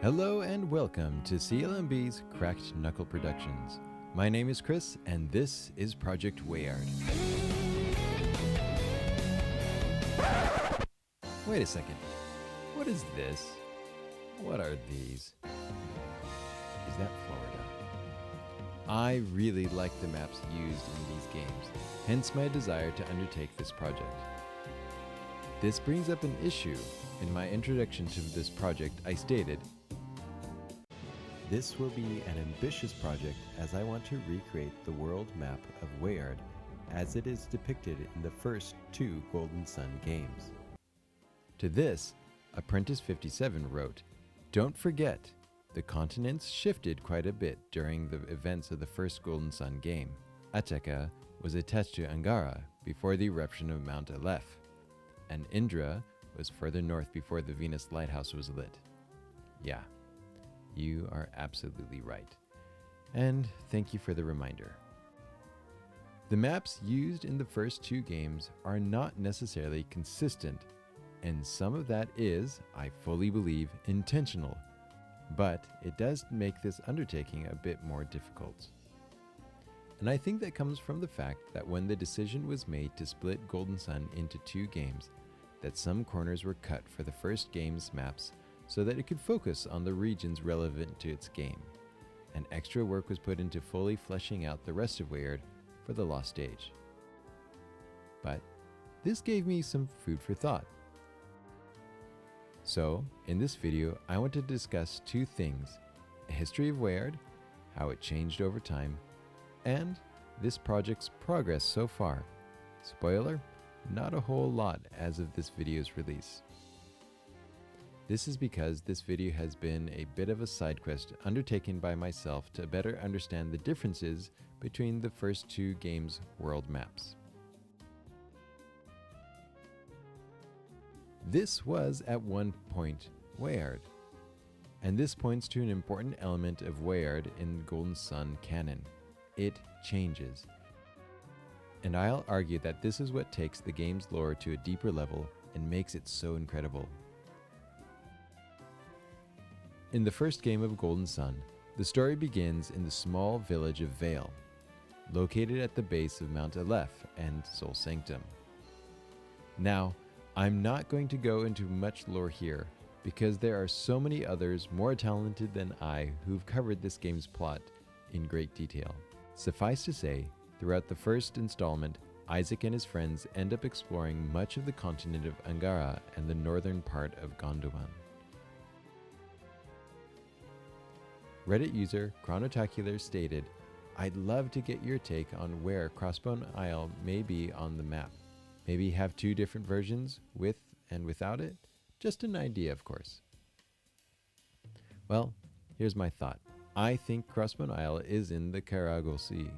Hello and welcome to CLMB's Cracked Knuckle Productions. My name is Chris and this is Project Weyard. Wait a second. What is this? What are these? Is that Florida? I really like the maps used in these games, hence my desire to undertake this project. This brings up an issue. In my introduction to this project, I stated, this will be an ambitious project as I want to recreate the world map of Weyard as it is depicted in the first two Golden Sun games. To this, Apprentice57 wrote, "Don't forget, the continents shifted quite a bit during the events of the first Golden Sun game. Ateka was attached to Angara before the eruption of Mount Aleph, and Indra was further north before the Venus lighthouse was lit." Yeah, you are absolutely right. And thank you for the reminder. The maps used in the first two games are not necessarily consistent, and some of that is, I fully believe, intentional, but it does make this undertaking a bit more difficult. And I think that comes from the fact that when the decision was made to split Golden Sun into two games, that some corners were cut for the first game's maps so that it could focus on the regions relevant to its game, and extra work was put into fully fleshing out the rest of Weyard for the Lost Age. But this gave me some food for thought. So, in this video, I want to discuss two things: a history of Weyard, how it changed over time, and this project's progress so far. Spoiler, not a whole lot as of this video's release. This is because this video has been a bit of a side quest undertaken by myself to better understand the differences between the first two games' world maps. This was at one point Weyard, and this points to an important element of Weyard in Golden Sun canon. It changes. And I'll argue that this is what takes the game's lore to a deeper level and makes it so incredible. In the first game of Golden Sun, the story begins in the small village of Vale, located at the base of Mount Aleph and Sol Sanctum. Now, I'm not going to go into much lore here, because there are so many others more talented than I who've covered this game's plot in great detail. Suffice to say, throughout the first installment, Isaac and his friends end up exploring much of the continent of Angara and the northern part of Gondwan. Reddit user Chronotacular stated, "I'd love to get your take on where Crossbone Isle may be on the map. Maybe have two different versions, with and without it? Just an idea, of course." Well, here's my thought. I think Crossbone Isle is in the Karagol Sea.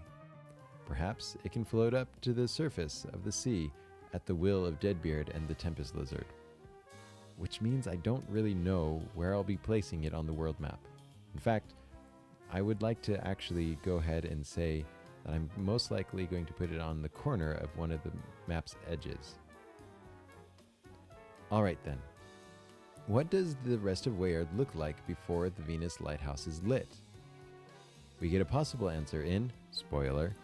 Perhaps it can float up to the surface of the sea at the will of Deadbeard and the Tempest Lizard. Which means I don't really know where I'll be placing it on the world map. In fact, I would like to actually go ahead and say that I'm most likely going to put it on the corner of one of the map's edges. Alright then. What does the rest of Weyard look like before the Venus lighthouse is lit? We get a possible answer in, spoiler,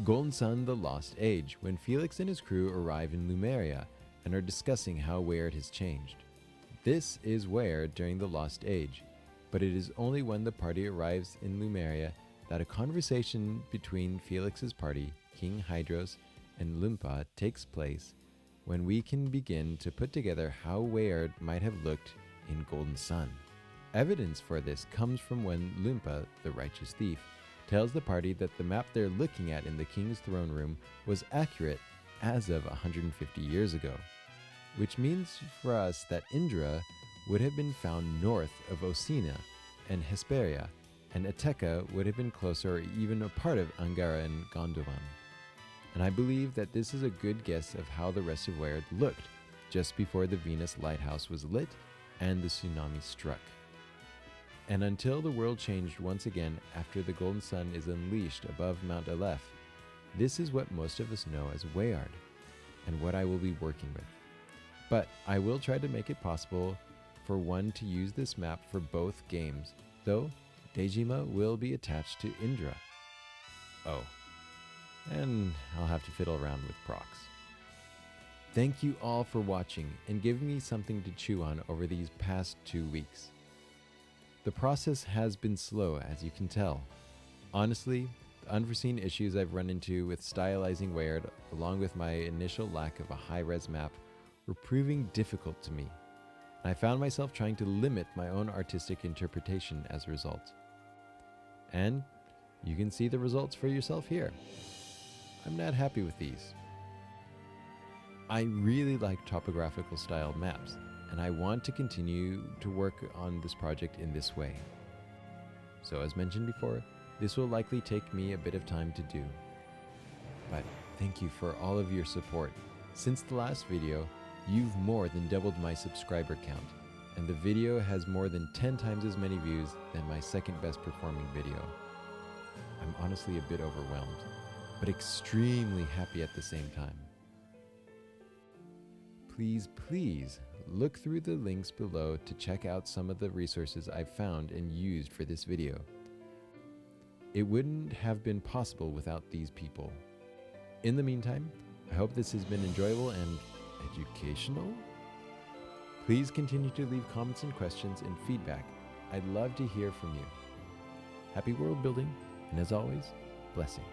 Golden Sun: The Lost Age, when Felix and his crew arrive in Lumeria and are discussing how Weyard has changed. This is Weyard during the Lost Age, but it is only when the party arrives in Lumeria that a conversation between Felix's party, King Hydros, and Lumpa takes place, when we can begin to put together how Weyard might have looked in Golden Sun. Evidence for this comes from when Lumpa, the righteous thief, tells the party that the map they're looking at in the king's throne room was accurate as of 150 years ago, which means for us that Indra would have been found north of Osina and Hesperia, and Ateka would have been closer or even a part of Angara and Gondwan. And I believe that this is a good guess of how the rest of Weyard looked just before the Venus lighthouse was lit and the tsunami struck. And until the world changed once again after the Golden Sun is unleashed above Mount Aleph, this is what most of us know as Weyard, and what I will be working with. But I will try to make it possible for one to use this map for both games, though Dejima will be attached to Indra. Oh, and I'll have to fiddle around with procs. Thank you all for watching and giving me something to chew on over these past 2 weeks. The process has been slow, as you can tell. Honestly, the unforeseen issues I've run into with stylizing Weyard, along with my initial lack of a high-res map, were proving difficult to me. And I found myself trying to limit my own artistic interpretation as a result. And you can see the results for yourself here. I'm not happy with these. I really like topographical styled maps, and I want to continue to work on this project in this way. So as mentioned before, this will likely take me a bit of time to do. But thank you for all of your support. Since the last video, you've more than doubled my subscriber count, and the video has more than 10 times as many views than my second best performing video. I'm honestly a bit overwhelmed, but extremely happy at the same time. Please look through the links below to check out some of the resources I've found and used for this video. It wouldn't have been possible without these people. In the meantime, I hope this has been enjoyable and educational. Please continue to leave comments and questions and feedback. I'd love to hear from you. Happy world building, and as always, blessings.